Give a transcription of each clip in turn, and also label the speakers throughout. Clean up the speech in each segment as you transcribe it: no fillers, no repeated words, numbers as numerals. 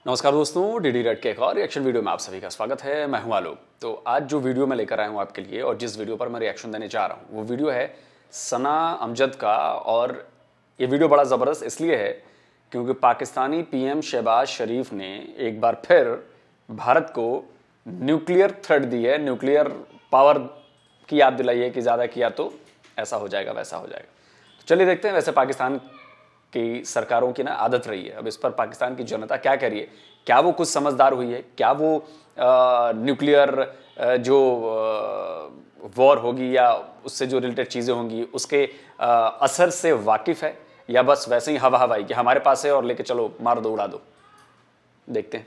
Speaker 1: नमस्कार दोस्तों, DD red के एक और रिएक्शन वीडियो में आप सभी का स्वागत है। मैं हूं आलोक। तो आज जो वीडियो मैं लेकर आया हूं आपके लिए और जिस वीडियो पर मैं रिएक्शन देने जा रहा हूं वो वीडियो है सना अमजद का। और ये वीडियो बड़ा ज़बरदस्त इसलिए है क्योंकि पाकिस्तानी पीएम शहबाज शरीफ ने एक बार फिर भारत को न्यूक्लियर थ्रेट दी है, न्यूक्लियर पावर की याद दिलाई है कि ज़्यादा किया तो ऐसा हो जाएगा वैसा हो जाएगा। तो चलिए देखते हैं। वैसे पाकिस्तान की सरकारों की ना आदत रही है, अब इस पर पाकिस्तान की जनता क्या कह रही है, क्या वो कुछ समझदार हुई है, क्या वो न्यूक्लियर जो वॉर होगी या उससे जो रिलेटेड चीज़ें होंगी उसके असर से वाकिफ़ है या बस वैसे ही हवा हवाई कि हमारे पास है और लेके चलो मार दो उड़ा दो। देखते हैं।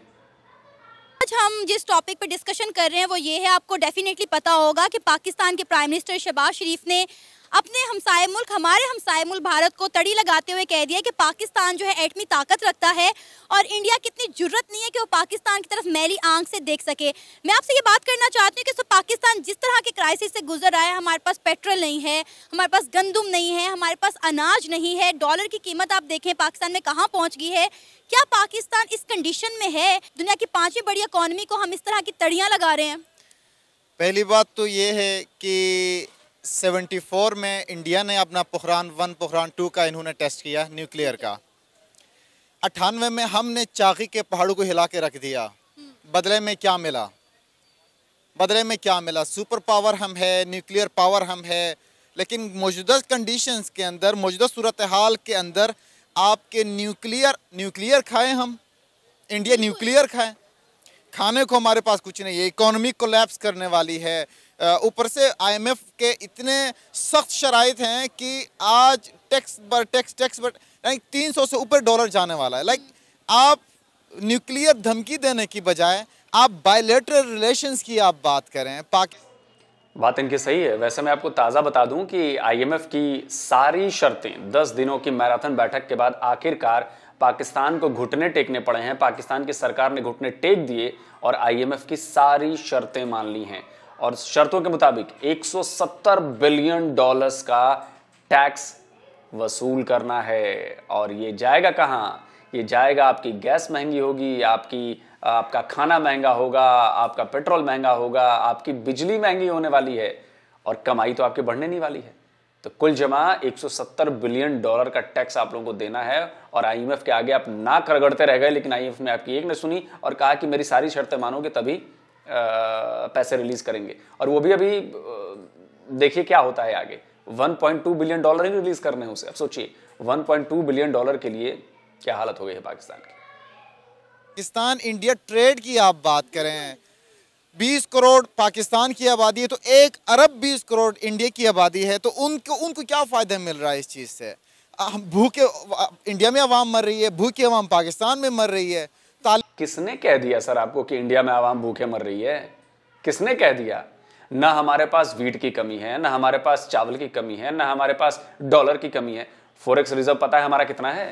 Speaker 2: आज हम जिस टॉपिक पे डिस्कशन कर रहे हैं वो ये है, आपको डेफिनेटली पता होगा कि पाकिस्तान के प्राइम मिनिस्टर शहबाज शरीफ ने अपने हमसाए मुल्क, हमारे हमसाए मुल्क भारत को तड़ी लगाते हुए कह दिया कि पाकिस्तान जो है एटमी ताकत रखता है और इंडिया की इतनी जुर्रत नहीं है कि वो पाकिस्तान की तरफ मैली आंख से देख सके। मैं आपसे ये बात करना चाहती हूँ कि पाकिस्तान जिस तरह के क्राइसिस से गुजर रहा है, हमारे पास पेट्रोल नहीं है, हमारे पास गंदुम नहीं है, हमारे पास अनाज नहीं है, डॉलर की कीमत आप देखें पाकिस्तान में कहाँ पहुँच गई है। क्या पाकिस्तान इस कंडीशन में है, दुनिया की 5वीं बड़ी इकॉनमी को हम इस तरह की तड़ियाँ लगा रहे हैं?
Speaker 3: पहली बात तो ये है कि 74 में इंडिया ने अपना पोखरान 1 पोखरान 2 का इन्होंने टेस्ट किया न्यूक्लियर का। 98 में हमने चाकी के पहाड़ों को हिला के रख दिया। बदले में क्या मिला? बदले में क्या मिला? सुपर पावर हम है, न्यूक्लियर पावर हम है, लेकिन मौजूदा कंडीशंस के अंदर, मौजूदा सूरत हाल के अंदर आपके न्यूक्लियर खाएं हम, इंडिया न्यूक्लियर खाएं, खाने को हमारे पास कुछ नहीं है, इकोनॉमी कोलैप्स करने वाली है। ऊपर से IMF के इतने सख्त शराइत हैं कि आज टैक्स पर 300 से ऊपर डॉलर जाने वाला है। आप न्यूक्लियर धमकी देने की बजाय आप बायलैटरल रिलेशंस की आप बात करें।
Speaker 1: बात इनकी सही है। वैसे मैं आपको ताज़ा बता दूं कि IMF की सारी शर्तें 10 दिनों की मैराथन बैठक के बाद आखिरकार पाकिस्तान को घुटने टेकने पड़े हैं। पाकिस्तान की सरकार ने घुटने टेक दिए और IMF की सारी शर्तें मान ली हैं और शर्तों के मुताबिक 170 बिलियन डॉलर्स का टैक्स वसूल करना है। और ये जाएगा कहाँ? ये जाएगा, आपकी गैस महंगी होगी, आपका खाना महंगा होगा, आपका पेट्रोल महंगा होगा, आपकी बिजली महंगी होने वाली है और कमाई तो आपकी बढ़ने नहीं वाली है। तो कुल जमा 170 बिलियन डॉलर का टैक्स आप लोगों को देना है। और IMF के आगे आप नाक रगड़ते रह गए, लेकिन IMF ने आपकी एक न सुनी और कहा कि मेरी सारी शर्तें मानोगे तभी पैसे रिलीज करेंगे। और वो भी अभी देखिए क्या होता है आगे। 1.2 बिलियन डॉलर ही रिलीज करने हैं उसे। अब सोचिए 1.2 बिलियन डॉलर के लिए क्या हालत हो गई है पाकिस्तान की।
Speaker 3: पाकिस्तान इंडिया ट्रेड की आप बात करें, 20 करोड़ पाकिस्तान की आबादी है तो 1 अरब 20 करोड़ इंडिया की आबादी है, तो उनको क्या फ़ायदा मिल रहा है इस चीज़ से? भूखे इंडिया में आवाम मर रही है, भूखी आवाम पाकिस्तान में मर रही है।
Speaker 1: किसने कह दिया सर आपको कि इंडिया में आवाम भूखे मर रही है? किसने कह दिया? ना हमारे पास वीट की कमी है, ना हमारे पास चावल की कमी है, ना हमारे पास डॉलर की कमी है। फॉरेक्स रिजर्व पता है हमारा कितना है?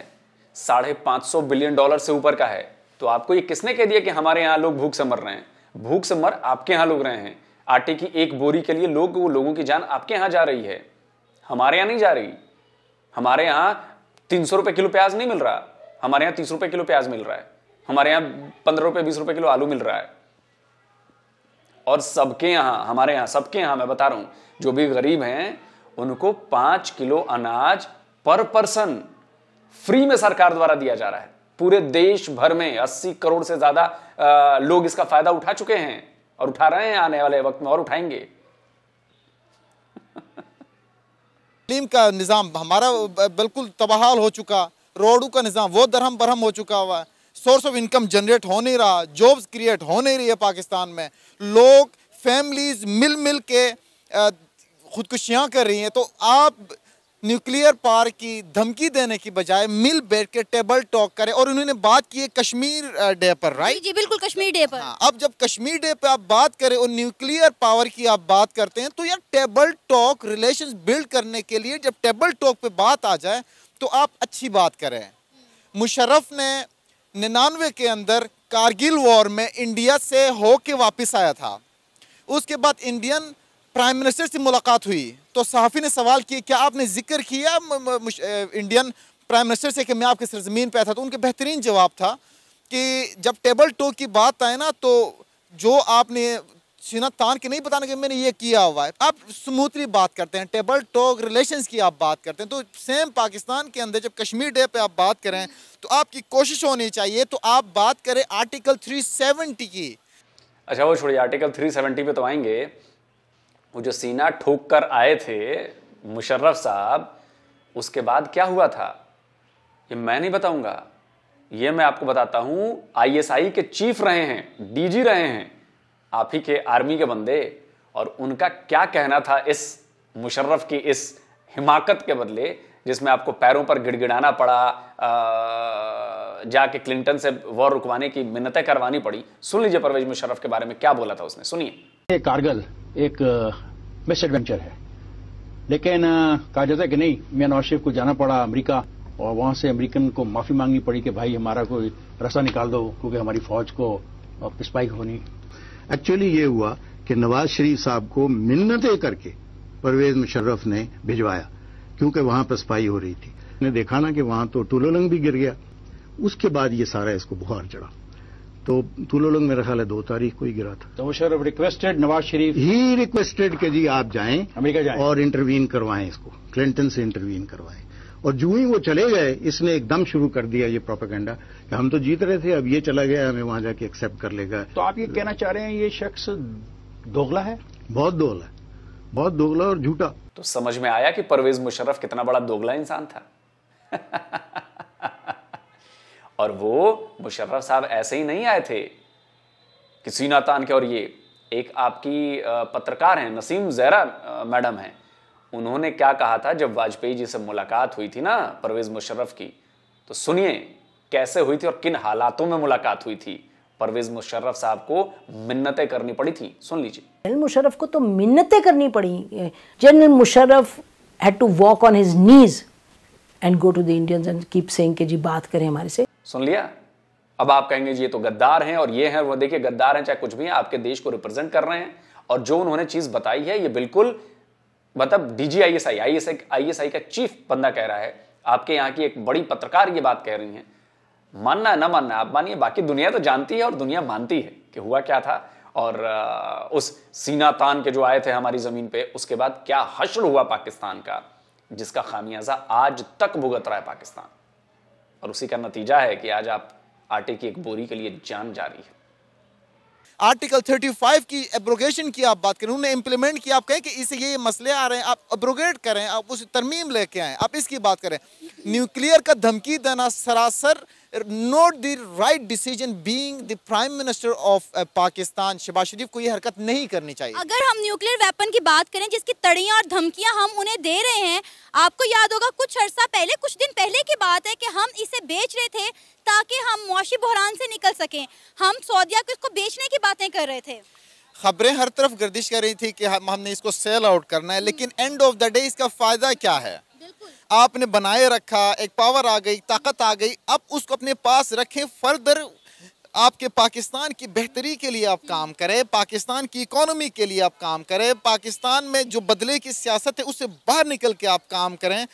Speaker 1: 550 बिलियन डॉलर से ऊपर का है। तो आपको ये किसने कह दिया कि हमारे यहाँ लोग भूख से मर रहे हैं? भूख से मर आपके यहाँ लोग रहे हैं। आटे की एक बोरी के लिए लोगों की जान आपके यहाँ जा रही है, हमारे यहाँ नहीं जा रही। हमारे यहाँ 300 रुपए किलो प्याज नहीं मिल रहा, हमारे यहाँ 30 रुपए किलो प्याज मिल रहा है। हमारे यहाँ 15 रुपए 20 रुपए किलो आलू मिल रहा है। और सबके यहाँ, हमारे यहाँ सबके यहाँ मैं बता रहा हूं, जो भी गरीब हैं उनको 5 किलो अनाज पर पर्सन फ्री में सरकार द्वारा दिया जा रहा है। पूरे देश भर में 80 करोड़ से ज्यादा लोग इसका फायदा उठा चुके हैं और उठा रहे हैं, आने वाले वक्त में और उठाएंगे।
Speaker 3: तालीम का निज़ाम हमारा बिल्कुल तबाहाल हो चुका, रोडों का निज़ाम वो दरहम बरहम हो चुका हुआ है, सोर्स ऑफ इनकम जनरेट हो नहीं रहा, जॉब्स क्रिएट हो नहीं रही है पाकिस्तान में, लोग फैमिलीज मिल के खुदकुशियाँ कर रही हैं। तो आप न्यूक्लियर पावर की धमकी देने की बजाय मिल बैठ के टेबल टॉक करें। और उन्होंने बात की है कश्मीर डे पर, राइट?
Speaker 2: जी बिल्कुल, कश्मीर डे पर।
Speaker 3: हाँ, अब जब कश्मीर डे पे आप बात करें और न्यूक्लियर पावर की आप बात करते हैं तो यार टेबल टॉक रिलेशंस बिल्ड करने के लिए जब टेबल टॉक पे बात आ जाए तो आप अच्छी बात करें। मुशर्रफ ने 99 के अंदर कारगिल वॉर में इंडिया से होके वापस आया था। उसके बाद इंडियन प्राइम मिनिस्टर से मुलाकात हुई तो सहाफ़ी ने सवाल किया, क्या आपने जिक्र किया इंडियन प्राइम मिनिस्टर से कि मैं आपकी सरजमीन पे आया था? तो उनके बेहतरीन जवाब था कि जब टेबल टॉक की बात आए ना, तो जो आपने सीना तान के नहीं बताना कि मैंने ये किया हुआ है, आप स्मूथली बात करते हैं, टेबल टॉक रिलेशंस की आप बात करते हैं। तो सेम पाकिस्तान के अंदर जब कश्मीर डे पे आप बात करें तो आपकी कोशिश होनी चाहिए, तो आप बात करें आर्टिकल 370 की।
Speaker 1: अच्छा वो छोड़िए, आर्टिकल 370 पे तो आएंगे। वो जो सीना ठोक कर आए थे मुशर्रफ साहब, उसके बाद क्या हुआ था ये मैं नहीं बताऊंगा, ये मैं आपको बताता हूं। आईएसआई के चीफ रहे हैं, डीजी रहे हैं, आप ही के आर्मी के बंदे, और उनका क्या कहना था इस मुशर्रफ की इस हिमाकत के बदले, जिसमें आपको पैरों पर गिड़गिड़ाना पड़ा, जाके क्लिंटन से वॉर रुकवाने की मिन्नतें करवानी पड़ी। सुन लीजिए परवेज मुशर्रफ के बारे में क्या बोला था उसने, सुनिए।
Speaker 4: कारगिल एक मिस एडवेंचर है, लेकिन कहा जाता है कि नहीं, मियां नवाज शरीफ को जाना पड़ा अमेरिका, और वहां से अमेरिकन को माफी मांगनी पड़ी कि भाई हमारा कोई रास्ता निकाल दो, क्योंकि हमारी फौज को पिस्पाई होनी।
Speaker 5: एक्चुअली ये हुआ कि नवाज शरीफ साहब को मिन्नतें करके परवेज मुशर्रफ ने भिजवाया, क्योंकि वहां पर स्पाई हो रही थी। ने देखा ना कि वहां तो तुलोलंग भी गिर गया, उसके बाद ये सारा इसको बुखार चढ़ा। तो तुलोलंग मेरा ख्याल है 2 तारीख को ही गिरा था।
Speaker 4: तो Musharraf requested Nawaz Sharif,
Speaker 5: he requested कि जी आप जाएं
Speaker 4: अमेरिका जाएं
Speaker 5: और इंटरवीन करवाएं, इसको क्लिंटन से इंटरवीन करवाएं। और जो ही वो चले गए, इसने एकदम शुरू कर दिया ये प्रोपेगेंडा कि हम तो जीत रहे थे, अब ये चला गया, हमें वहां जाके एक्सेप्ट कर लेगा।
Speaker 4: तो आप ये कहना चाह रहे हैं ये शख्स दोगला है?
Speaker 5: बहुत दोगला है, बहुत दोगला और झूठा।
Speaker 1: तो समझ में आया कि परवेज मुशर्रफ कितना बड़ा दोगला इंसान था। और वो मुशर्रफ साहब ऐसे ही नहीं आए थे कि सीना तान के। और ये एक आपकी पत्रकार हैं, नसीम जहरा मैडम हैं, उन्होंने क्या कहा था जब वाजपेयी जी से मुलाकात हुई थी ना परवेज मुशर्रफ की, तो सुनिए कैसे हुई थी और किन हालातों में मुलाकात हुई थी। परवेज मुशर्रफ साहब को मिन्नतें करनी पड़ी थी, सुन लीजिए।
Speaker 6: जनरल मुशर्रफ को तो मिन्नतें करनी पड़ी। General Musharraf had to walk on his knees and go to the Indians and keep saying कि जी बात करें हमारे से।
Speaker 1: सुन लिया? अब आप कहेंगे जी ये तो गद्दार हैं और ये हैं वो। देखिए गद्दार हैं चाहे कुछ भी हैं, आपके देश को रिप्रेजेंट कर रहे हैं। और जो उन्होंने चीज बताई है ये बिल्कुल मतलब डीजी आईएसआई का चीफ बंदा कह रहा है, आपके यहाँ की एक बड़ी पत्रकार ये बात कह रही हैं। मानना है ना मानना, आप मानिए, बाकी दुनिया तो जानती है और दुनिया मानती है कि हुआ क्या था। और उस सीना तान के जो आए थे हमारी जमीन पे, उसके बाद क्या हश्र हुआ पाकिस्तान का, जिसका खामियाजा आज तक भुगत रहा है पाकिस्तान। और उसी का नतीजा है कि आज आप आटे की एक बोरी के लिए जान जा रही है।
Speaker 3: आर्टिकल 35 की एब्रोगेशन की आप बात करें, उन्होंने इंप्लीमेंट किया, आप कहें कि इससे ये मसले आ रहे हैं, आप एब्रोगेट करें, आप उस तरमीम लेके आए, आप इसकी बात करें। न्यूक्लियर का धमकी देना सरासर not the right decision, being the prime minister of Pakistan. Shahbaz Sharif को ये हरकत नहीं करनी चाहिए।
Speaker 2: अगर हम न्यूक्लियर वेपन की बात करें जिसकी तड़ियां और धमकियां हम उन्हें दे रहे हैं, आपको याद होगा कुछ अर्सा पहले, कुछ दिन पहले की बात है कि हम इसे बेच रहे थे ताकि हम मुआशी बहरान से निकल सकें। हम सऊदिया को इसको बेचने की बातें कर रहे थे।
Speaker 3: खबरें हर तरफ गर्दिश कर रही थी कि हमने इसको सेल आउट करना है, लेकिन एंड ऑफ द डे इसका फायदा क्या है? आपने बनाए रखा, एक पावर आ गई, ताकत आ गई, अब उसको अपने पास रखें। फर्दर आपके पाकिस्तान की बेहतरी के लिए आप काम करें, पाकिस्तान की इकोनॉमी के लिए आप काम करें, पाकिस्तान में जो बदले की सियासत है उससे बाहर निकल के आप काम करें।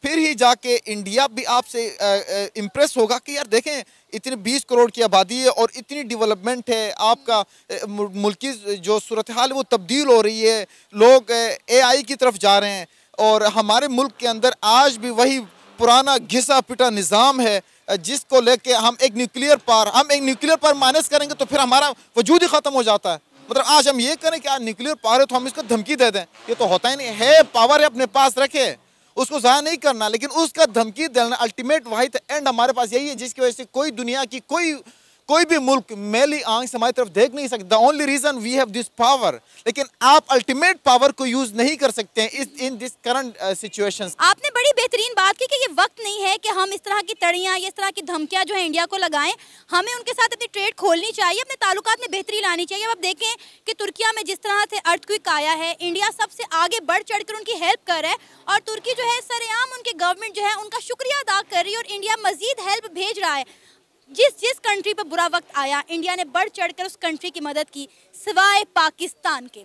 Speaker 3: फिर ही जाके इंडिया भी आपसे इम्प्रेस होगा कि यार देखें इतनी 20 करोड़ की आबादी है और इतनी डेवलपमेंट है, आपका मुल्क की जो सूरत हाल है वो तब्दील हो रही है, लोग AI की तरफ जा रहे हैं। और हमारे मुल्क के अंदर आज भी वही पुराना घिसा पिटा निज़ाम है जिसको लेके हम एक न्यूक्लियर पावर माइनस करेंगे तो फिर हमारा वजूद ही ख़त्म हो जाता है। मतलब आज हम ये करें कि आज न्यूक्लियर पावर है तो हम इसको धमकी दे दें, ये तो होता ही नहीं है। पावर है अपने पास रखे, उसको ज़ाया नहीं करना, लेकिन उसका धमकी देना अल्टीमेट वाहिद एंड हमारे पास यही है जिसकी वजह से कोई दुनिया की कोई भी मुल्क मैली आंख से हमारी तरफ देख नहीं सकता। Only reason we have this power, लेकिन आप अल्टीमेट पावर को यूज नहीं कर सकते हैं इन दिस करंट सिचुएशंस।
Speaker 2: आपने बड़ी बेहतरीन बात की कि ये वक्त नहीं है कि हम इस तरह की तड़ियां, इस तरह की धमकियां जो है इंडिया को लगाएं। हमें उनके साथ अपनी ट्रेड खोलनी चाहिए, अपने ताल्लुकात में बेहतरी लानी चाहिए। अब आप देखें कि तुर्किया में जिस तरह से अर्थक्वेक आया है, इंडिया सबसे आगे बढ़ चढ़कर उनकी हेल्प कर रहा है और तुर्की जो है सरेआम उनके गवर्नमेंट जो है उनका शुक्रिया अदा कर रही है और इंडिया मजीद हेल्प भेज रहा है। जिस कंट्री पर बुरा वक्त आया, इंडिया ने बढ़ चढ़कर उस कंट्री की मदद की, सिवाय पाकिस्तान के।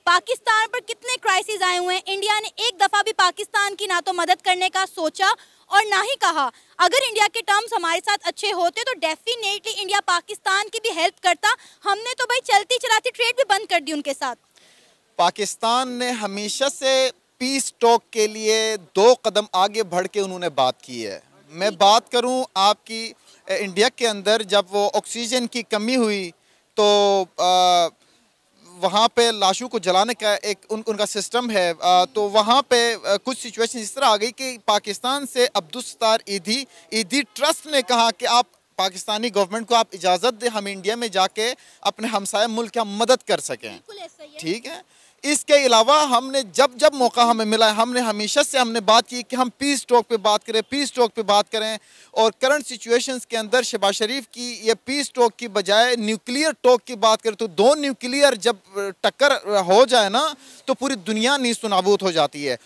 Speaker 2: पाकिस्तान पर कितने क्राइसिस आए हुए हैं, इंडिया ने एक दफ़ा भी पाकिस्तान की ना तो मदद करने का सोचा और ना ही कहा अगर इंडिया के टर्म्स हमारे साथ अच्छे होते तो डेफिनेटली इंडिया पाकिस्तान की भी हेल्प करता। हमने तो भाई चलती चलाती ट्रेड भी बंद कर दी उनके साथ।
Speaker 3: पाकिस्तान ने हमेशा से पीस टॉक के लिए 2 कदम आगे बढ़ के उन्होंने बात की है। मैं बात करूं आपकी इंडिया के अंदर जब वो ऑक्सीजन की कमी हुई तो वहाँ पे लाशों को जलाने का एक उनका सिस्टम है, तो वहाँ पे कुछ सिचुएशन इस तरह आ गई कि पाकिस्तान से अब्दुल सत्तार ईदी ट्रस्ट ने कहा कि आप पाकिस्तानी गवर्नमेंट को आप इजाज़त दें, हम इंडिया में जाके अपने हमसाया मुल्क की मदद कर सकें। ठीक है। इसके अलावा हमने जब मौका हमें मिला है, हमने हमेशा से हमने बात की कि हम पीस टॉक पे बात करें, पीस टॉक पे बात करें। और करंट सिचुएशंस के अंदर शहबाज शरीफ की ये पीस टॉक की बजाय न्यूक्लियर टॉक की बात करें तो 2 न्यूक्लियर जब टक्कर हो जाए ना तो पूरी दुनिया नीस्त नाबूद हो जाती है।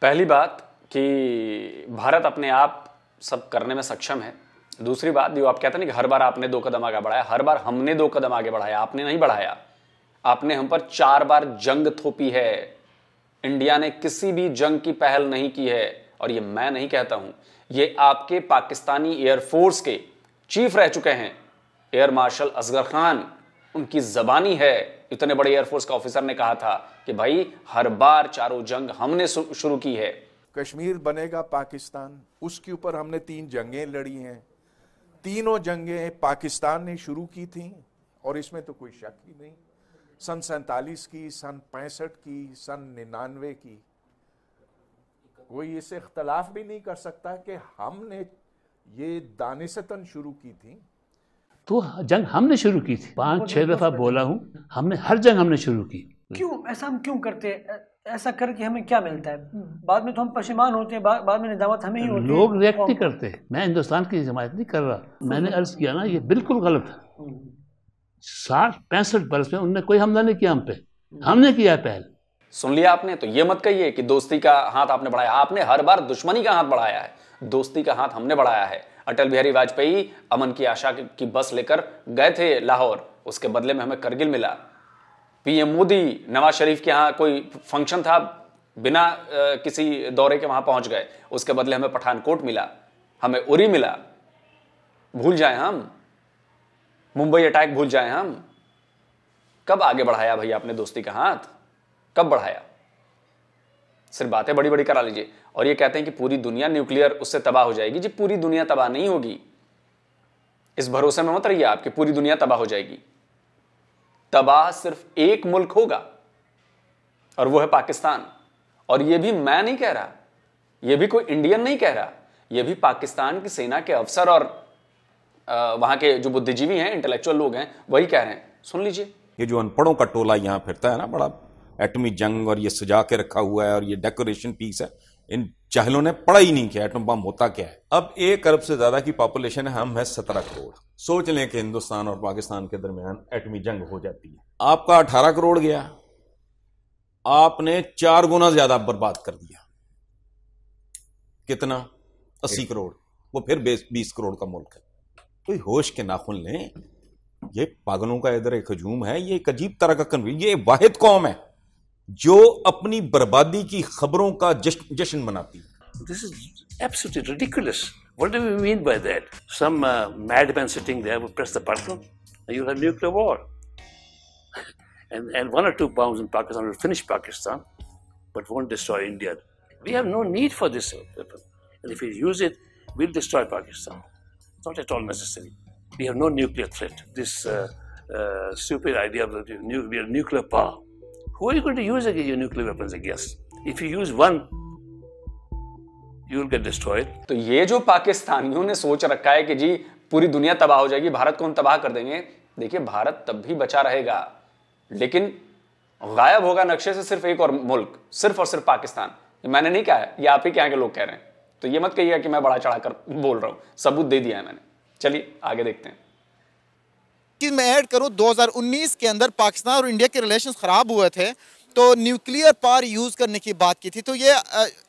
Speaker 1: पहली बात कि भारत अपने आप सब करने में सक्षम है। दूसरी बात जो आप कहते हैं कि हर बार आपने 2 कदम आगे बढ़ाया, हर बार हमने 2 कदम आगे बढ़ाया, आपने नहीं बढ़ाया। आपने हम पर 4 बार जंग थोपी है। इंडिया ने किसी भी जंग की पहल नहीं की है, और ये मैं नहीं कहता हूं, ये आपके पाकिस्तानी एयरफोर्स के चीफ रह चुके हैं एयर मार्शल असगर खान, उनकी जबानी है। इतने बड़े एयरफोर्स का ऑफिसर ने कहा था कि भाई हर बार चारों जंग हमने शुरू की है।
Speaker 7: कश्मीर बनेगा पाकिस्तान, उसके ऊपर हमने 3 जंगें लड़ी हैं। तीनों जंगें पाकिस्तान ने शुरू की थी और इसमें तो कोई शक ही नहीं। सन 47 की, सन 65 की, सन 99 की, कोई इससे इख्तलाफ भी नहीं कर सकता कि हमने ये दानिशतन शुरू की थी।
Speaker 8: तो जंग हमने शुरू की थी, 5-6 दफा बोला हूं, हमने हर जंग हमने शुरू की।
Speaker 9: क्यों ऐसा हम क्यों करते हैं? ऐसा करके हमें क्या मिलता है? बाद में तो हम पशेमान होते हैं, बाद में निजामत हमें ही होती है।
Speaker 8: लोग रिएक्ट नहीं करते। मैं हिंदुस्तान की हिमायत नहीं कर रहा, मैंने अर्ज किया ना ये बिल्कुल गलत है। 60-65 बरस में उनने कोई हमला नहीं किया हम पे, हमने किया पहल।
Speaker 1: सुन लिया आपने? तो ये मत कहिए कि दोस्ती का हाथ आपने बढ़ाया। आपने हर बार दुश्मनी का हाथ बढ़ाया है, दोस्ती का हाथ हमने बढ़ाया है। अटल बिहारी वाजपेयी अमन की आशा की बस लेकर गए थे लाहौर, उसके बदले में हमें करगिल मिला। पीएम मोदी नवाज शरीफ के यहाँ कोई फंक्शन था, बिना किसी दौरे के वहां पहुंच गए, उसके बदले हमें पठानकोट मिला, हमें उरी मिला। भूल जाए हम? मुंबई अटैक भूल जाए हम? कब आगे बढ़ाया भैया आपने दोस्ती का हाथ? कब बढ़ाया? सिर्फ बातें बड़ी बड़ी करा लीजिए। और ये कहते हैं कि पूरी दुनिया न्यूक्लियर उससे तबाह हो जाएगी। जी पूरी दुनिया तबाह नहीं होगी, इस भरोसे में मत रहिए आप कि पूरी दुनिया तबाह हो जाएगी। तबाह सिर्फ एक मुल्क होगा और वो है पाकिस्तान। और ये भी मैं नहीं कह रहा, ये भी कोई इंडियन नहीं कह रहा, ये भी पाकिस्तान की सेना के अफसर और वहां के जो बुद्धिजीवी हैं, इंटेलेक्चुअल लोग हैं, वही कह रहे हैं। सुन लीजिए।
Speaker 10: ये जो अनपढ़ों का टोला यहां फिरता है ना, बड़ा एटमी जंग और ये सजा के रखा हुआ है और ये डेकोरेशन पीस है, इन चाहलों ने पढ़ा ही नहीं किया एटम बम होता क्या है। अब 1 अरब से ज्यादा की पॉपुलेशन है, हम है 17 करोड़। सोच लें कि हिंदुस्तान और पाकिस्तान के दरमियान एटमी जंग हो जाती है, आपका 18 करोड़ गया, आपने 4 गुना ज्यादा बर्बाद कर दिया। कितना? 80 करोड़। वो फिर 20 करोड़ का मुल्क है। कोई होश के नाखून लें, ये पागलों का इधर एक हजूम है, ये एक अजीब तरह का कन्वीन। ये वाहिद कौम है जो अपनी बर्बादी की खबरों का जश्न मनाती है।
Speaker 8: This is absolutely ridiculous. What do we mean by that? Some madman sitting there will press the button and you'll have nuclear war. and 1 or 2 bombs in Pakistan will finish Pakistan, but won't destroy India. We have no need for this weapon. And if we use it, we'll destroy Pakistan. It's not at all necessary. We have no nuclear threat. This stupid idea of we are nuclear power. Who are you going to use your nuclear weapons against? If you use one, you will get destroyed.
Speaker 1: तो ये जो पाकिस्तानियों ने सोच रखा है कि जी पूरी दुनिया तबाह हो जाएगी, भारत को हम तबाह कर देंगे, देखिए भारत तब भी बचा रहेगा, लेकिन गायब होगा नक्शे से सिर्फ एक और मुल्क, सिर्फ और सिर्फ पाकिस्तान। मैंने नहीं कहा है, ये आप ही के यहाँ के लोग कह रहे हैं, तो ये मत कहिएगा कि मैं बड़ा चढ़ाकर बोल रहा हूं, सबूत दे दिया है मैंने। चलिए आगे देखते हैं।
Speaker 3: कि मैं ऐड करूं 2019 के अंदर पाकिस्तान और इंडिया के रिलेशंस खराब हुए थे, तो न्यूक्लियर पावर यूज़ करने की बात की थी। तो ये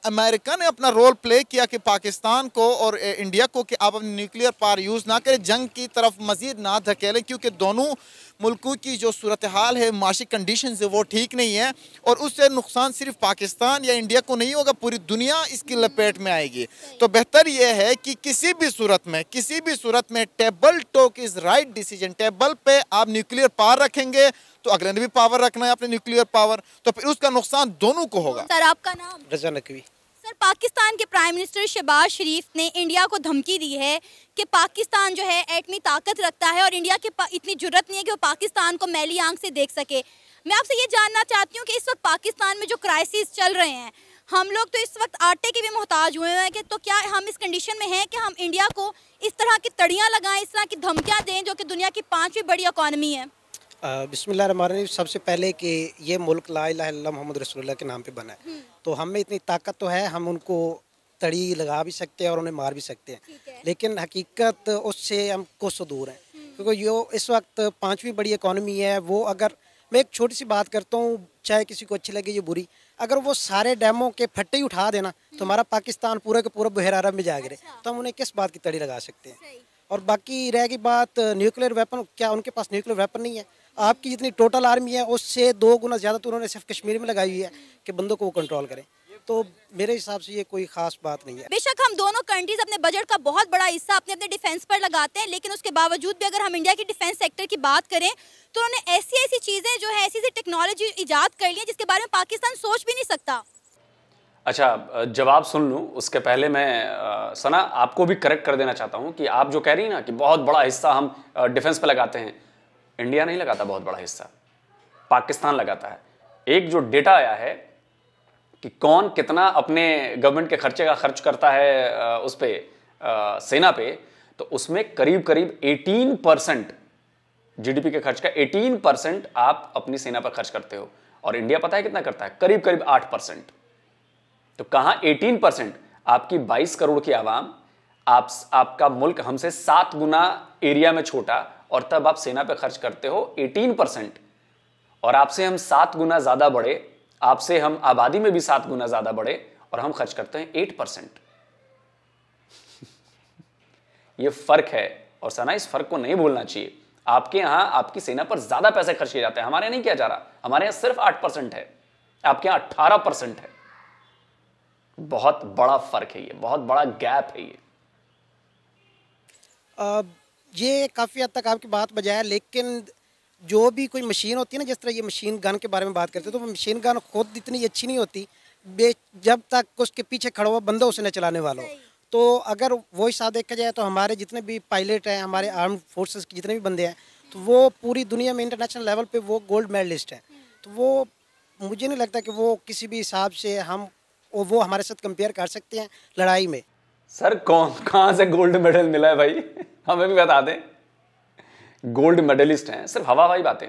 Speaker 3: अमेरिका ने अपना रोल प्ले किया कि पाकिस्तान को और इंडिया को कि आप अपनी न्यूक्लियर पावर यूज़ ना करें, जंग की तरफ मज़ीद ना धकेलें, क्योंकि दोनों मुल्कों की जो सूरत हाल है, माशी कंडीशन है, वो ठीक नहीं है और उससे नुकसान सिर्फ पाकिस्तान या इंडिया को नहीं होगा, पूरी दुनिया इसकी लपेट में आएगी। तो बेहतर यह है कि किसी भी सूरत में table talk is right decision. Table पे आप न्यूक्लियर पावर रखेंगे तो अगले ने भी पावर रखना है, अपने न्यूक्लियर पावर, तो फिर उसका नुकसान दोनों को होगा।
Speaker 2: सर आपका नाम?
Speaker 11: रजा नकवी।
Speaker 2: सर, पाकिस्तान के प्राइम मिनिस्टर शहबाज शरीफ ने इंडिया को धमकी दी है कि पाकिस्तान जो है एटमी ताकत रखता है और इंडिया के इतनी जुर्रत नहीं है कि वो पाकिस्तान को मैली आंख से देख सके। मैं आपसे ये जानना चाहती हूँ कि इस वक्त पाकिस्तान में जो क्राइसिस चल रहे हैं, हम लोग तो इस वक्त आटे के भी मोहताज हुए हैं कि तो क्या हम इस कंडीशन में हैं कि हम इंडिया को इस तरह की तड़ियाँ लगाएं, इस तरह की धमकियाँ दें जो कि दुनिया की 5वीं बड़ी इकॉनमी है?
Speaker 11: बिस्मिल्लाहिर्रहमानिर्रहीम। सबसे पहले कि ये मुल्क ला इलाहा इल्लल्लाह मोहम्मद रसूलुल्लाह के नाम पे बना है, तो हम में इतनी ताकत तो है, हम उनको तड़ी लगा भी सकते हैं और उन्हें मार भी सकते हैं, लेकिन हकीकत उससे हम कोसों दूर हैं, क्योंकि यो इस वक्त 5वीं बड़ी इकॉनमी है। वो अगर मैं एक छोटी सी बात करता हूँ, चाहे किसी को अच्छी लगे या बुरी, अगर वो सारे डैमों के फट्टे ही उठा देना तो हमारा पाकिस्तान पूरा का पूरा बहर अरब में जा गिरे, तो हम उन्हें किस बात की तड़ी लगा सकते हैं। और बाकी रहेगी बात न्यूक्लियर वेपन, क्या उनके पास न्यूक्लियर वेपन नहीं है? आपकी जितनी टोटल आर्मी है उससे 2 गुना ज़्यादा तो उन्होंने सिर्फ कश्मीर में लगाई हुई है कि बंदों को वो कंट्रोल करें, तो मेरे हिसाब से ये कोई खास बात नहीं है।
Speaker 2: बेशक हम दोनों कंट्रीज अपने बजट का बहुत बड़ा हिस्सा अपने अपने डिफेंस पर लगाते हैं, लेकिन उसके बावजूद भी अगर हम इंडिया की डिफेंस सेक्टर की बात करें तो उन्होंने ऐसी चीज़ें जो है, ऐसी टेक्नोलॉजी ईजाद कर ली है जिसके बारे में पाकिस्तान सोच भी नहीं सकता।
Speaker 1: अच्छा, जवाब सुन लूँ उसके पहले मैं सना आपको भी करेक्ट कर देना चाहता हूँ कि आप जो कह रही हैं ना कि बहुत बड़ा हिस्सा हम डिफेंस पे लगाते हैं, इंडिया नहीं लगाता बहुत बड़ा हिस्सा, पाकिस्तान लगाता है। एक जो डेटा आया है कि कौन कितना अपने गवर्नमेंट के खर्चे का खर्च करता है उस पे सेना पे, तो उसमें करीब करीब 18% जीडीपी के खर्च का 18% आप अपनी सेना पर खर्च करते हो, और इंडिया पता है कितना करता है? करीब करीब 8%। तो कहां 18%? आपकी 22 करोड़ की आवाम, आपका मुल्क हमसे 7 गुना एरिया में छोटा, और तब आप सेना पे खर्च करते हो 18%, और आपसे हम 7 गुना ज्यादा बड़े, आपसे हम आबादी में भी 7 गुना ज्यादा बड़े, और हम खर्च करते हैं 8%। ये फर्क है, और सना इस फर्क को नहीं भूलना चाहिए। आपके यहां आपकी सेना पर ज्यादा पैसे खर्च किए जाते हैं, हमारे नहीं किया जा रहा। हमारे यहां सिर्फ 8% है, आपके यहां 18% है। बहुत बड़ा फर्क है, ये बहुत बड़ा गैप है
Speaker 11: ये काफ़ी हद तक आपकी बात बजाय है, लेकिन जो भी कोई मशीन होती है ना, जिस तरह ये मशीन गन के बारे में बात करते हैं, तो वो मशीन गन खुद इतनी अच्छी नहीं होती जब तक उसके पीछे खड़ा हुआ बंदा उसे न चलाने वाला हो। तो अगर वो हिसाब देखा जाए तो हमारे जितने भी पायलट हैं, हमारे आर्म फोर्सेस के जितने भी बंदे हैं, तो वो पूरी दुनिया में इंटरनेशनल लेवल पे वो गोल्ड मेडलिस्ट हैं। तो वो मुझे नहीं लगता कि वो किसी भी हिसाब से वो हमारे साथ कंपेयर कर सकते हैं लड़ाई में।
Speaker 1: सर कहाँ से गोल्ड मेडल मिला है भाई? हमें भी बता दें। गोल्ड मेडलिस्ट हैं, सिर्फ हवाई बातें।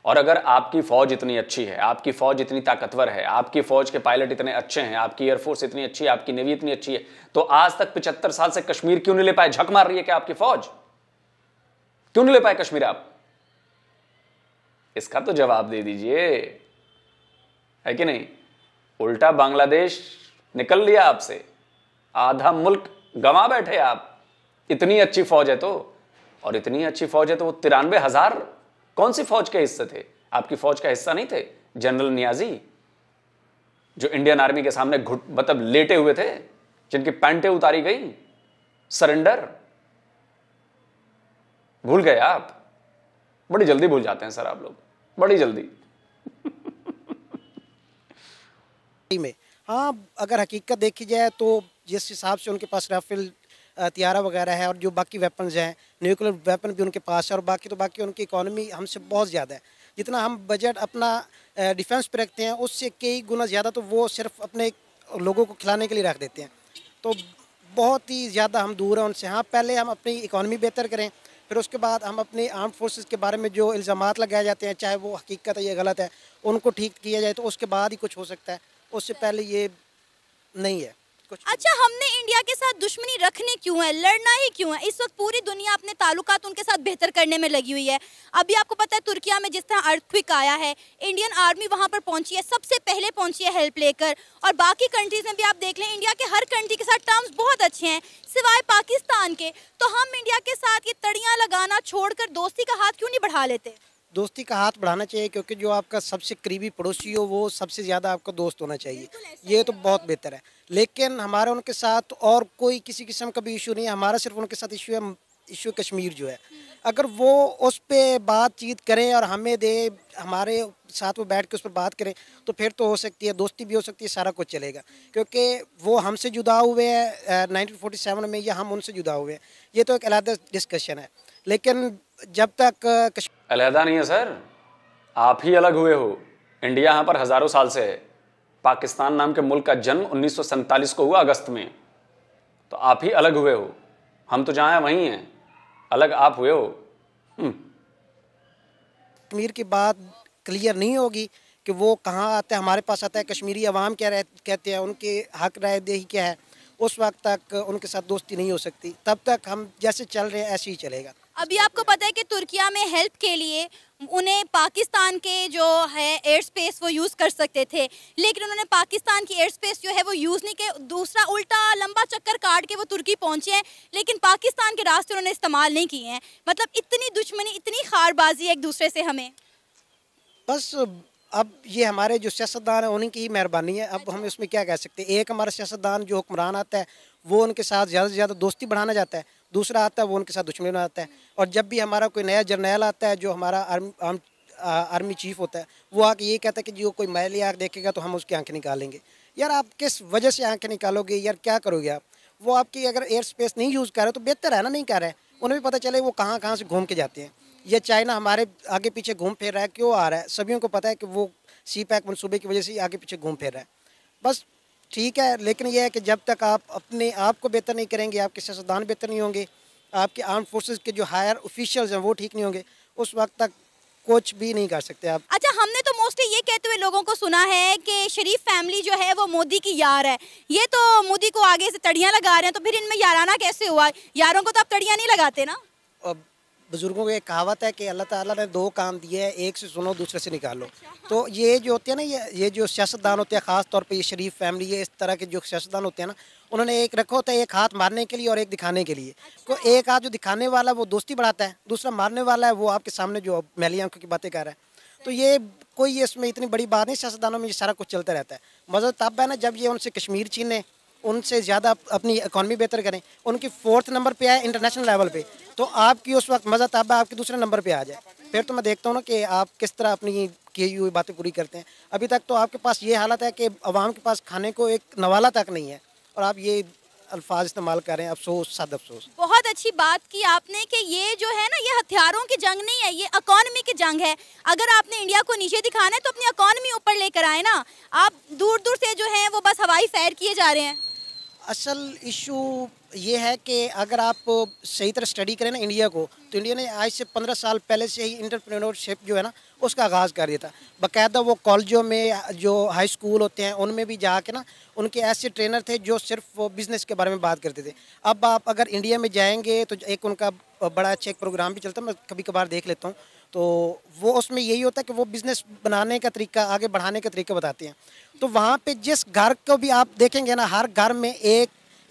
Speaker 1: और अगर आपकी फौज इतनी अच्छी है, आपकी फौज इतनी ताकतवर है, आपकी फौज के पायलट इतने अच्छे हैं, आपकी एयरफोर्स इतनी अच्छी है, आपकी नेवी इतनी अच्छी है, तो आज तक 75 साल से कश्मीर क्यों नहीं ले पाए? झक मार रही है क्या आपकी फौज? क्यों नहीं ले पाए कश्मीर आप? इसका तो जवाब दे दीजिए, है कि नहीं? उल्टा बांग्लादेश निकल लिया आपसे, आधा मुल्क गंवा बैठे आप। इतनी अच्छी फौज है तो, और इतनी अच्छी फौज है तो वो 93,000 कौन सी फौज के हिस्से थे? आपकी फौज का हिस्सा नहीं थे जनरल नियाजी, जो इंडियन आर्मी के सामने मतलब लेटे हुए थे, जिनकी पैंटें उतारी गई? सरेंडर भूल गए आप? बड़ी जल्दी भूल जाते हैं सर आप लोग, बड़ी जल्दी।
Speaker 11: में हाँ, अगर हकीकत देखी जाए तो जिस हिसाब से उनके पास राफेल हथियारा वगैरह है और जो बाकी वेपन्स हैं, न्यूक्लियर वेपन भी उनके पास है, और बाकी उनकी इकोनॉमी हमसे बहुत ज़्यादा है। जितना हम बजट अपना डिफेंस पे रखते हैं उससे कई गुना ज़्यादा तो वो सिर्फ अपने लोगों को खिलाने के लिए रख देते हैं। तो बहुत ही ज़्यादा हम दूर हैं उनसे। हाँ, पहले हम अपनी इकोनॉमी बेहतर करें, फिर उसके बाद हम अपने आर्म फोर्सेस के बारे में जो इल्ज़ामात लगाए जाते हैं, चाहे वो हकीकत है या गलत है, उनको ठीक किया जाए, तो उसके बाद ही कुछ हो सकता है, उससे पहले ये नहीं है।
Speaker 2: अच्छा, हमने इंडिया के साथ दुश्मनी रखनी क्यों है, लड़ना ही क्यों है? इस वक्त पूरी दुनिया अपने ताल्लुकात उनके साथ बेहतर करने में लगी हुई है। अभी आपको पता है तुर्किया में जिस तरह अर्थक्वेक आया है, इंडियन आर्मी वहां पर पहुंची है, सबसे पहले पहुंची है हेल्प लेकर। और बाकी कंट्रीज में भी आप देख लें, इंडिया के हर कंट्री के साथ टर्म्स बहुत अच्छे हैं सिवाय पाकिस्तान के। तो हम इंडिया के साथ ये तड़ियाँ लगाना छोड़कर दोस्ती का हाथ क्यों नहीं बढ़ा लेते?
Speaker 11: दोस्ती का हाथ बढ़ाना चाहिए, क्योंकि जो आपका सबसे करीबी पड़ोसी हो वो सबसे ज़्यादा आपका दोस्त होना चाहिए। ये तो बहुत बेहतर है, लेकिन हमारा उनके साथ और कोई किसी किस्म का भी इशू नहीं है। हमारा सिर्फ उनके साथ इशू कश्मीर जो है, अगर वो उस पर बातचीत करें और हमें दे, हमारे साथ वो बैठ के उस पर बात करें, तो फिर तो हो सकती है, दोस्ती भी हो सकती है, सारा कुछ चलेगा। क्योंकि वो हमसे जुदा हुए हैं 1947 में, या हम उनसे जुदा हुए हैं, ये तो एक अलग डिस्कशन है। लेकिन जब तक
Speaker 1: अलहदा नहीं है सर, आप ही अलग हुए हो। इंडिया यहाँ पर हजारों साल से है। पाकिस्तान नाम के मुल्क का जन्म 1947 को हुआ अगस्त में, तो आप ही अलग हुए हो। हम तो जहाँ हैं वहीं हैं, अलग आप हुए हो।
Speaker 11: कश्मीर की बात क्लियर नहीं होगी कि वो कहाँ आता है, हमारे पास आता है, कश्मीरी अवाम क्या कहते हैं, उनके हक राय दही क्या है, उस वक्त तक उनके साथ दोस्ती नहीं हो सकती। तब तक हम जैसे चल रहे हैं ऐसे ही चलेगा।
Speaker 2: अभी आपको पता है कि तुर्किया में हेल्प के लिए उन्हें पाकिस्तान के जो है एयर स्पेस वो यूज़ कर सकते थे, लेकिन उन्होंने पाकिस्तान की एयर स्पेस जो है वो यूज़ नहीं किया। दूसरा उल्टा लंबा चक्कर काट के वो तुर्की पहुंचे हैं, लेकिन पाकिस्तान के रास्ते उन्होंने इस्तेमाल नहीं किए हैं। मतलब इतनी दुश्मनी, इतनी खारबाजी एक दूसरे से हमें।
Speaker 11: बस अब ये हमारे जो सियासतदान है उन्हीं की ही मेहरबानी है। अब हम इसमें क्या कह सकते हैं। एक हमारा सियासतदान जो हुक्मरान आता है वो उनके साथ ज़्यादा से ज़्यादा दोस्ती बढ़ाना चाहता है, दूसरा आता है वो उनके साथ दुश्मनी बनाता है। और जब भी हमारा कोई नया जर्नैल आता है, जो हमारा आर्मी चीफ होता है, वो आके ये कहता है कि जो कोई मैली आँख देखेगा तो हम उसकी आँखें निकालेंगे। यार आप किस वजह से आँखें निकालोगे यार, क्या करोगे आप? वो आपकी अगर एयर स्पेस नहीं यूज़ कर रहे तो बेहतर है ना, नहीं कर रहे हैं, उन्हें भी पता चले वो कहाँ कहाँ से घूम के जाते हैं। ये चाइना हमारे आगे पीछे घूम फिर रहा है, क्यों आ रहा है? सभी को पता है कि वो सी पैक मनसूबे की वजह से आगे पीछे घूम फिर रहा है। बस ठीक है, लेकिन यह है कि जब तक आप अपने आप को बेहतर नहीं करेंगे, आपके सियासतदान बेहतर नहीं होंगे, आपके आर्म फोर्सेस के जो हायर ऑफिशियल्स हैं वो ठीक नहीं होंगे, उस वक्त तक कुछ भी नहीं कर सकते आप।
Speaker 2: अच्छा, हमने तो मोस्टली ये कहते हुए लोगों को सुना है कि शरीफ फैमिली जो है वो मोदी की यार है। ये तो मोदी को आगे से तड़ियाँ लगा रहे हैं, तो फिर इनमें याराना कैसे हुआ? यारों को तो आप तड़ियाँ नहीं लगाते ना।
Speaker 11: बुजुर्गों की एक कहावत है कि अल्लाह ताला ने दो कान दिए हैं, एक से सुनो दूसरे से निकालो। तो ये जो होते हैं ना, ये जो सियासतदान होते हैं, ख़ास तौर पे ये शरीफ फैमिली है, इस तरह के जो सियासतदान होते हैं ना, उन्होंने एक रखा होता है, एक हाथ मारने के लिए और एक दिखाने के लिए। तो एक हाथ जो दिखाने वाला है वो दोस्ती बढ़ाता है, दूसरा मारने वाला है वो आपके सामने जो मैली आंखों की बातें कर रहा है। तो ये कोई इसमें इतनी बड़ी बात नहीं, सियासतदानों में ये सारा कुछ चलता रहता है। मज़ा तब है ना जब ये उनसे कश्मीर छीने, उनसे ज़्यादा अपनी इकॉनमी बेहतर करें, उनकी 4th नंबर पे आए इंटरनेशनल लेवल पे, तो आपकी उस वक्त मज़ा तब है आपके दूसरे नंबर पे आ जाए। फिर तो मैं देखता हूँ ना कि आप किस तरह अपनी की हुई बातें पूरी करते हैं। अभी तक तो आपके पास ये हालत है कि अवाम के पास खाने को एक नवाला तक नहीं है, और आप ये अल्फाज इस्तेमाल कर रहे हैं। अफसोस, सद अफसोस।
Speaker 2: बहुत अच्छी बात की आपने कि ये जो है ना, ये हथियारों की जंग नहीं है, ये इकॉनमी की जंग है। अगर आपने इंडिया को नीचे दिखाना है तो अपनी इकॉनमी ऊपर लेकर आए ना। आप दूर दूर से जो है वो बस हवाई फायर किए जा रहे हैं।
Speaker 11: असल इशू ये है कि अगर आप सही तरह स्टडी करें ना इंडिया को, तो इंडिया ने आज से 15 साल पहले से ही इंटरप्रेन्योरशिप जो है ना उसका आगाज़ कर दिया था। बाकायदा वो कॉलेजों में, जो हाई स्कूल होते हैं उनमें भी जाके ना उनके ऐसे ट्रेनर थे जो सिर्फ बिज़नेस के बारे में बात करते थे। अब आप अगर इंडिया में जाएंगे तो एक उनका बड़ा अच्छा एक प्रोग्राम भी चलता है, मैं कभी कभार देख लेता हूँ, तो वो उसमें यही होता है कि वो बिज़नेस बनाने का तरीका, आगे बढ़ाने का तरीका बताते हैं। तो वहाँ पे जिस घर को भी आप देखेंगे ना, हर घर में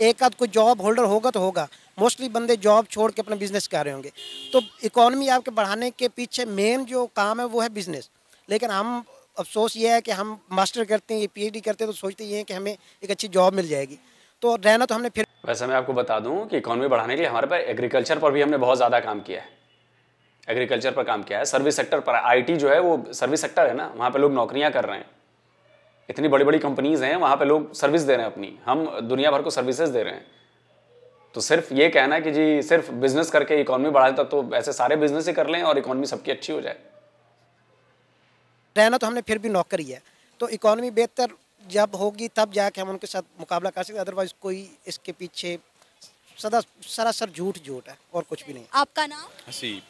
Speaker 11: एक आध कोई जॉब होल्डर होगा तो होगा। मोस्टली बंदे जॉब छोड़ के अपना बिज़नेस कर रहे होंगे। तो इकॉनमी आपके बढ़ाने के पीछे मेन जो काम है वो है बिज़नेस। लेकिन हम, अफसोस ये है कि हम मास्टर करते हैं, ये PhD करते हैं, तो सोचते ये हैं कि हमें एक अच्छी जॉब मिल जाएगी, तो रहना तो हमने फिर।
Speaker 1: वैसे मैं आपको बता दूं कि इकॉनमी बढ़ाने के लिए हमारे पास एग्रीकल्चर पर भी हमने बहुत ज़्यादा काम किया है। एग्रीकल्चर पर काम किया है, सर्विस सेक्टर पर। IT जो है वो सर्विस सेक्टर है ना, वहाँ पे लोग नौकरियाँ कर रहे हैं। इतनी बड़ी बड़ी कंपनीज हैं, वहाँ पे लोग सर्विस दे रहे हैं अपनी, हम दुनिया भर को सर्विसेज दे रहे हैं। तो सिर्फ ये कहना कि जी सिर्फ बिजनेस करके इकॉनमी बढ़ा देता, तो ऐसे सारे बिजनेस ही कर लें और इकॉनमी सबकी अच्छी हो जाए।
Speaker 11: रहना तो हमने फिर भी नौकरी है, तो इकॉनमी बेहतर जब होगी तब जाके हम उनके साथ मुकाबला कर सकते, अदरवाइज कोई इसके पीछे सरासर झूठ है और कुछ भी नहीं।
Speaker 2: आपका नाम?
Speaker 12: हसीब।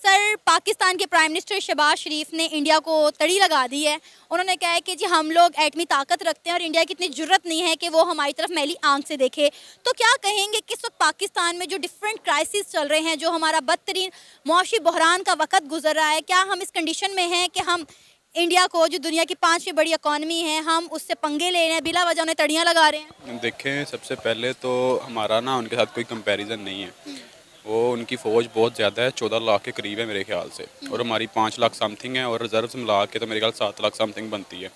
Speaker 2: सर, पाकिस्तान के प्राइम मिनिस्टर शहबाज शरीफ ने इंडिया को तड़ी लगा दी है। उन्होंने कहा है कि जी हम लोग एटमी ताकत रखते हैं और इंडिया की इतनी जुर्रत नहीं है कि वो हमारी तरफ मैली आंख से देखे। तो क्या कहेंगे कि इस वक्त पाकिस्तान में जो डिफरेंट क्राइसिस चल रहे हैं, जो हमारा बदतरीन मुआशी बहरान का वक्त गुजर रहा है, क्या हम इस कंडीशन में हैं कि हम इंडिया को, जो दुनिया की 5वीं बड़ी इकॉनमी है, हम उससे पंगे ले रहे हैं, बिला वजह उन्हें तड़ियाँ लगा रहे हैं?
Speaker 12: देखें, सबसे पहले तो हमारा ना उनके साथ कोई कंपैरिजन नहीं है। वो उनकी फ़ौज बहुत ज़्यादा है, 14 लाख के करीब है मेरे ख्याल से, और हमारी 5 लाख समथिंग है, और रिजर्व मिला के तो मेरे ख्याल 7 लाख समथिंग बनती है।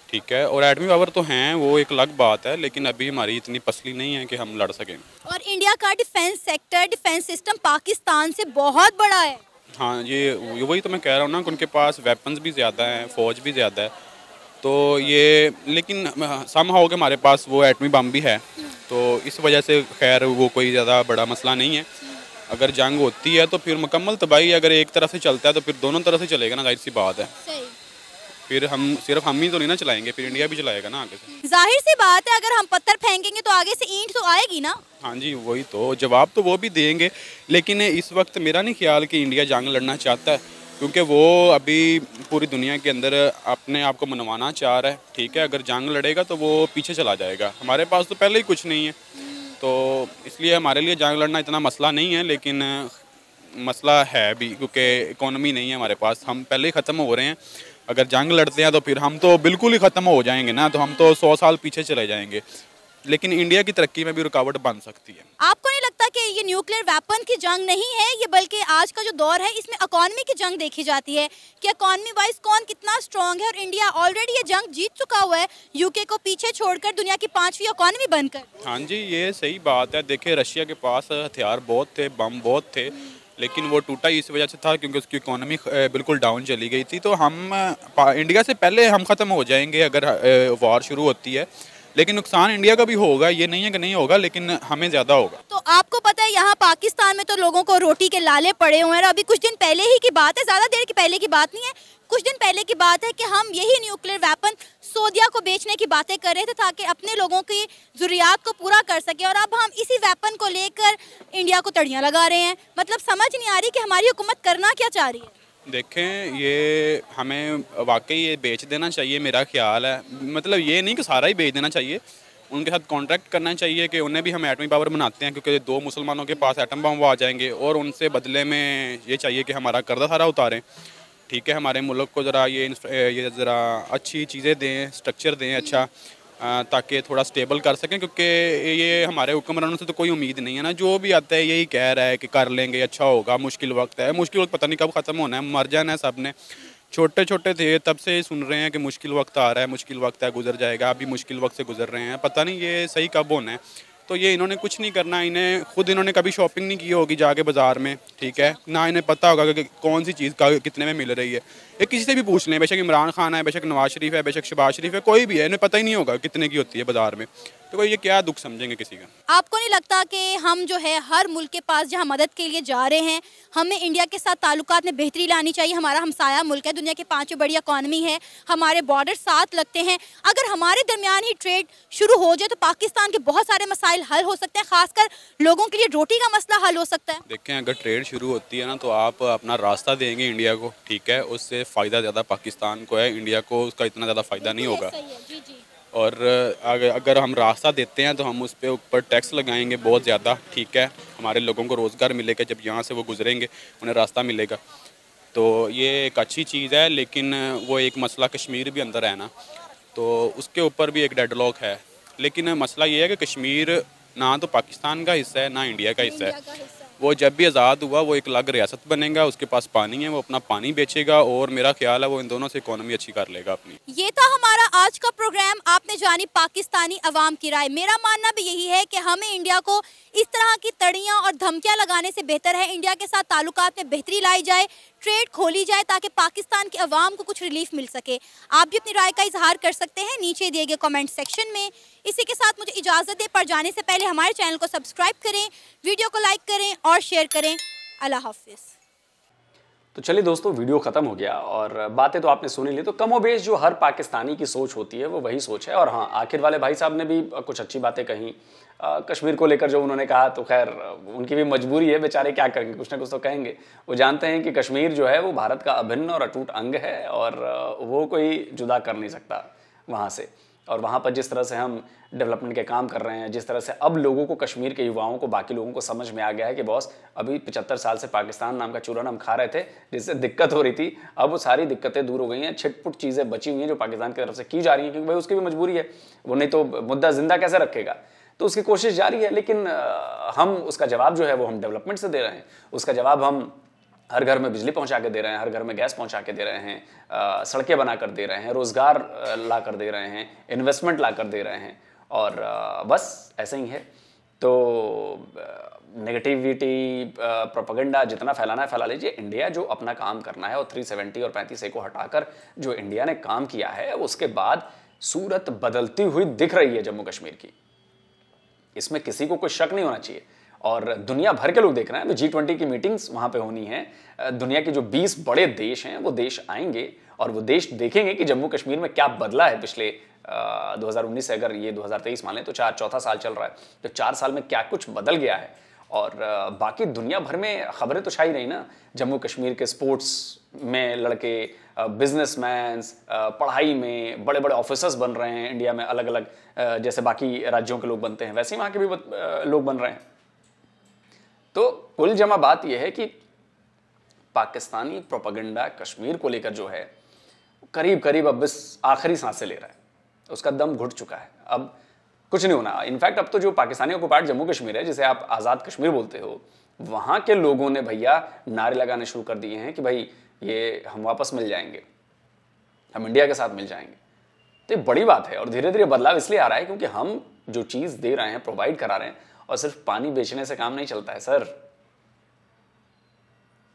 Speaker 12: ठीक है, और एटमी पावर तो हैं, वो एक अलग बात है, लेकिन अभी हमारी इतनी पसली नहीं है कि हम लड़ सकें।
Speaker 2: और इंडिया का defence sector, defence system Pakistan से बहुत बड़ा है।
Speaker 12: हाँ, ये वही तो मैं कह रहा हूँ ना कि उनके पास वेपन्स भी ज़्यादा हैं, फ़ौज भी ज़्यादा है, तो ये, लेकिन समहाउ के हमारे पास वो एटमी बम भी है, तो इस वजह से खैर वो कोई ज़्यादा बड़ा मसला नहीं है। अगर जंग होती है तो फिर मुकम्मल तबाही, अगर एक तरफ से चलता है तो फिर दोनों तरफ से चलेगा ना, जाहिर सी बात है। फिर सिर्फ हम ही तो नहीं ना चलाएंगे, फिर इंडिया भी चलाएगा ना आगे से।
Speaker 2: जाहिर सी बात है, अगर हम पत्थर फेंकेंगे तो आगे से ईंट तो आएगी ना।
Speaker 12: हाँ जी, वही तो, जवाब तो वो भी देंगे, लेकिन इस वक्त मेरा नहीं ख्याल कि इंडिया जंग लड़ना चाहता है, क्योंकि वो अभी पूरी दुनिया के अंदर अपने आप को मनवाना चाह रहा है। ठीक है, अगर जंग लड़ेगा तो वो पीछे चला जाएगा। हमारे पास तो पहले ही कुछ नहीं है, तो इसलिए हमारे लिए जंग लड़ना इतना मसला नहीं है, लेकिन मसला है भी, क्योंकि इकोनॉमी नहीं है हमारे पास, हम पहले ही ख़त्म हो रहे हैं। अगर जंग लड़ते हैं तो फिर हम तो बिल्कुल ही ख़त्म हो जाएंगे ना, तो हम तो 100 साल पीछे चले जाएंगे, लेकिन इंडिया की तरक्की में भी रुकावट बन सकती है।
Speaker 2: आपको नहीं लगता कि ये न्यूक्लियर वेपन की जंग नहीं है, ये बल्कि आज का जो दौर है इसमें इकोनॉमी की जंग देखी जाती है कि इकोनॉमी वाइज कौन कितना स्ट्रांग है, और इंडिया ऑलरेडी ये जंग जीत चुका हुआ है, यूके को पीछे छोड़कर दुनिया की 5वीं इकोनॉमी बनकर।
Speaker 12: हाँ जी, ये सही बात है। देखिए, रशिया के पास हथियार बहुत थे, बम बहुत थे, लेकिन वो टूटा इस वजह से था क्योंकि उसकी इकोनॉमी बिल्कुल डाउन चली गई थी। तो हम इंडिया से पहले हम ख़त्म हो जाएंगे अगर वॉर शुरू होती है, लेकिन नुकसान इंडिया का भी होगा, ये नहीं है कि नहीं होगा, लेकिन हमें ज़्यादा होगा।
Speaker 2: तो आपको पता है यहाँ पाकिस्तान में तो लोगों को रोटी के लाले पड़े हुए हैं, और अभी कुछ दिन पहले ही की बात है, ज़्यादा देर की पहले की बात नहीं है, कुछ दिन पहले की बात है कि हम यही न्यूक्लियर वेपन सऊदीया को बेचने की बातें कर रहे थे ताकि अपने लोगों की ज़रूरियात को पूरा कर सके, और अब हम इसी वेपन को लेकर इंडिया को तड़ियाँ लगा रहे हैं। मतलब समझ नहीं आ रही कि हमारी हुकूमत करना क्या चाह रही है।
Speaker 12: देखें, ये हमें वाकई ये बेच देना चाहिए, मेरा ख्याल है। मतलब ये नहीं कि सारा ही बेच देना चाहिए, उनके साथ कॉन्ट्रैक्ट करना चाहिए कि उन्हें भी हम एटमी पावर बनाते हैं, क्योंकि 2 मुसलमानों के पास एटम बम वो आ जाएंगे, और उनसे बदले में ये चाहिए कि हमारा कर्जा सारा उतारें। ठीक है, हमारे मुल्क को ज़रा ये ज़रा अच्छी चीज़ें दें, स्ट्रक्चर दें अच्छा, ताकि थोड़ा स्टेबल कर सकें, क्योंकि ये हमारे हुक्मरानों से तो कोई उम्मीद नहीं है ना। जो भी आता है यही कह रहा है कि कर लेंगे, अच्छा होगा, मुश्किल वक्त है। मुश्किल वक्त पता नहीं कब ख़त्म होना है, मर जाना है सब ने। छोटे छोटे थे तब से सुन रहे हैं कि मुश्किल वक्त आ रहा है, मुश्किल वक्त है, गुजर जाएगा। अभी मुश्किल वक्त से गुजर रहे हैं, पता नहीं ये सही कब होना है। तो ये इन्होंने कुछ नहीं करना, इन्होंने कभी शॉपिंग नहीं की होगी जाके बाज़ार में। ठीक है, ना इन्हें पता होगा कि कौन सी चीज़ कितने में मिल रही है। ये किसी से भी पूछ लें, बेशक इमरान खान है, बेशक नवाज शरीफ है, बेशक शहबाज शरीफ है, कोई भी है, इन्हें पता ही नहीं होगा कितने की होती है बाज़ार में। तो ये क्या दुख समझेंगे किसी का।
Speaker 2: आपको नहीं लगता कि हम जो है हर मुल्क के पास जहाँ मदद के लिए जा रहे हैं, हमें इंडिया के साथ ताल्लुकात में बेहतरी लानी चाहिए। हमारा हमसाया मुल्क है, दुनिया की 5वीं बड़ी इकॉनमी है, हमारे बॉर्डर साथ लगते हैं। अगर हमारे दरमियान ही ट्रेड शुरू हो जाए तो पाकिस्तान के बहुत सारे मसाइल हल हो सकते हैं, खासकर लोगों के लिए रोटी का मसला हल हो सकता है।
Speaker 12: देखें, अगर ट्रेड शुरू होती है ना तो आप अपना रास्ता देंगे इंडिया को, ठीक है, उससे फ़ायदा ज़्यादा पाकिस्तान को है, इंडिया को उसका इतना ज़्यादा फ़ायदा नहीं होगा। और अगर हम रास्ता देते हैं तो हम उस पर ऊपर टैक्स लगाएंगे बहुत ज़्यादा। ठीक है, हमारे लोगों को रोज़गार मिलेगा, जब यहाँ से वो गुजरेंगे उन्हें रास्ता मिलेगा, तो ये एक अच्छी चीज़ है। लेकिन वो एक मसला कश्मीर भी अंदर है ना, तो उसके ऊपर भी एक डेडलॉक है। लेकिन मसला ये है कि कश्मीर ना तो पाकिस्तान का हिस्सा है ना इंडिया का हिस्सा है। वो जब भी आज़ाद हुआ वो एक अलग रियासत बनेगा, उसके पास पानी है, वो अपना पानी बेचेगा, और मेरा ख्याल है वो इन दोनों से इकोनॉमी अच्छी कर लेगा अपनी।
Speaker 2: ये था हमारा आज का प्रोग्राम। आपने जानी पाकिस्तानी अवाम की राय। मेरा मानना भी यही है कि हमें इंडिया को इस तरह की तड़ियाँ और धमकियाँ लगाने से बेहतर है इंडिया के साथ ताल्लुकात में बेहतरी लाई जाए, ट्रेड खोली जाए, ताकि पाकिस्तान के अवाम को कुछ रिलीफ मिल सके। आप भी अपनी राय का इजहार कर सकते हैं नीचे दिए गए कमेंट सेक्शन में। इसी के साथ मुझे इजाज़त दें, पर जाने से पहले हमारे चैनल को सब्सक्राइब करें, वीडियो को लाइक करें और शेयर करें। अल्लाह हाफिज़।
Speaker 1: तो चलिए दोस्तों, वीडियो खत्म हो गया और बातें तो आपने सुनी ली। तो कमोबेश जो हर पाकिस्तानी की सोच होती है वो वही सोच है। और हाँ, आखिर वाले भाई साहब ने भी कुछ अच्छी बातें कही। कश्मीर को लेकर जो उन्होंने कहा, तो खैर उनकी भी मजबूरी है, बेचारे क्या करेंगे, कुछ ना कुछ तो कहेंगे। वो जानते हैं कि कश्मीर जो है वो भारत का अभिन्न और अटूट अंग है और वो कोई जुदा कर नहीं सकता वहाँ से। और वहाँ पर जिस तरह से हम डेवलपमेंट के काम कर रहे हैं, जिस तरह से अब लोगों को, कश्मीर के युवाओं को, बाकी लोगों को समझ में आ गया है कि बॉस अभी 75 साल से पाकिस्तान नाम का चूरन हम खा रहे थे, जिससे दिक्कत हो रही थी, अब वो सारी दिक्कतें दूर हो गई हैं। छिटपुट चीज़ें बची हुई हैं जो पाकिस्तान की तरफ से की जा रही हैं, क्योंकि भाई उसकी भी मजबूरी है, वो नहीं तो मुद्दा जिंदा कैसे रखेगा। तो उसकी कोशिश जारी है, लेकिन हम उसका जवाब जो है वो हम डेवलपमेंट से दे रहे हैं। उसका जवाब हम हर घर में बिजली पहुंचा के दे रहे हैं, हर घर में गैस पहुंचा के दे रहे हैं, सड़कें बना कर दे रहे हैं, रोजगार ला कर दे रहे हैं, इन्वेस्टमेंट ला कर दे रहे हैं। और बस ऐसे ही है। तो नेगेटिविटी, प्रोपेगेंडा जितना फैलाना है फैला लीजिए। इंडिया जो अपना काम करना है, और 370 और 35A को हटाकर जो इंडिया ने काम किया है, उसके बाद सूरत बदलती हुई दिख रही है जम्मू कश्मीर की। इसमें किसी को कोई शक नहीं होना चाहिए। और दुनिया भर के लोग देख रहे हैं। तो G20 की मीटिंग्स वहाँ पे होनी है। दुनिया के जो 20 बड़े देश हैं वो देश आएंगे और वो देश देखेंगे कि जम्मू कश्मीर में क्या बदला है पिछले 2019 से, अगर ये 2023 मान लें तो चौथा साल चल रहा है, तो 4 साल में क्या कुछ बदल गया है। और बाकी दुनिया भर में खबरें तो छाई रही ना, जम्मू कश्मीर के स्पोर्ट्स में लड़के, बिजनेसमैन्स, पढ़ाई में बड़े बड़े ऑफिसर्स बन रहे हैं इंडिया में, अलग अलग जैसे बाकी राज्यों के लोग बनते हैं वैसे ही वहाँ के भी लोग बन रहे हैं। तो कुल जमा बात यह है कि पाकिस्तानी प्रोपेगेंडा कश्मीर को लेकर जो है करीब करीब अब बस आखिरी सांसें ले रहा है, उसका दम घुट चुका है, अब कुछ नहीं होना। इनफैक्ट अब तो जो पाकिस्तानियों को पार्ट जम्मू कश्मीर है, जिसे आप आज़ाद कश्मीर बोलते हो, वहाँ के लोगों ने भैया नारे लगाने शुरू कर दिए हैं कि भाई ये हम वापस मिल जाएंगे, हम इंडिया के साथ मिल जाएंगे। तो ये बड़ी बात है। और धीरे धीरे बदलाव इसलिए आ रहा है क्योंकि हम जो चीज़ दे रहे हैं, प्रोवाइड करा रहे हैं, और सिर्फ पानी बेचने से काम नहीं चलता है सर।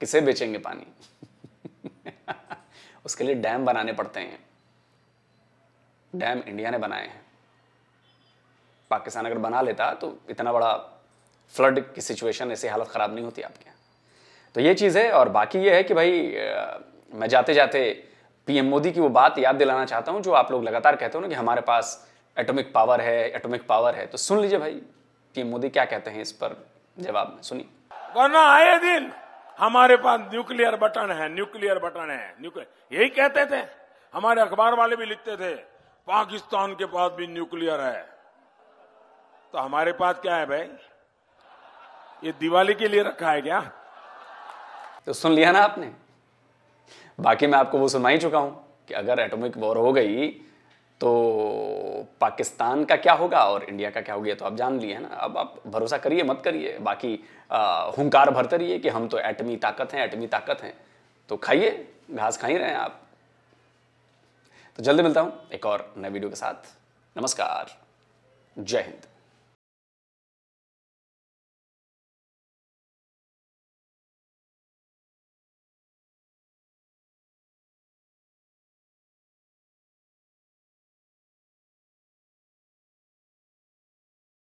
Speaker 1: किसे बेचेंगे पानी? उसके लिए डैम बनाने पड़ते हैं। डैम इंडिया ने बनाए हैं। पाकिस्तान अगर बना लेता तो इतना बड़ा फ्लड की सिचुएशन, ऐसी हालत खराब नहीं होती आपके यहाँ। तो ये चीज़ है। और बाकी ये है कि भाई मैं जाते जाते पीएम मोदी की वो बात याद दिलाना चाहता हूँ जो आप लोग लगातार कहते हो ना कि हमारे पास एटॉमिक पावर है, एटॉमिक पावर है। तो सुन लीजिए भाई पीएम मोदी क्या कहते हैं इस पर जवाब में, सुनिए।
Speaker 13: वरना आए दिन हमारे पास न्यूक्लियर बटन है, न्यूक्लियर बटन है, न्यूक्लियर, यही कहते थे। हमारे अखबार वाले भी लिखते थे पाकिस्तान के पास भी न्यूक्लियर है। तो हमारे पास क्या है भाई? ये दिवाली के लिए रखा है क्या?
Speaker 1: तो सुन लिया ना आपने। बाकी मैं आपको वो सुना ही चुका हूं कि अगर एटॉमिक वॉर हो गई तो पाकिस्तान का क्या होगा और इंडिया का क्या हो गया, तो आप जान लिए ना। अब आप भरोसा करिए मत करिए, बाकी हुंकार भरते रहिए कि हम तो एटमी ताकत हैं, एटमी ताकत हैं। तो खाइए, घास खा ही रहे हैं आप। तो जल्दी मिलता हूं एक और नए वीडियो के साथ। नमस्कार, जय हिंद।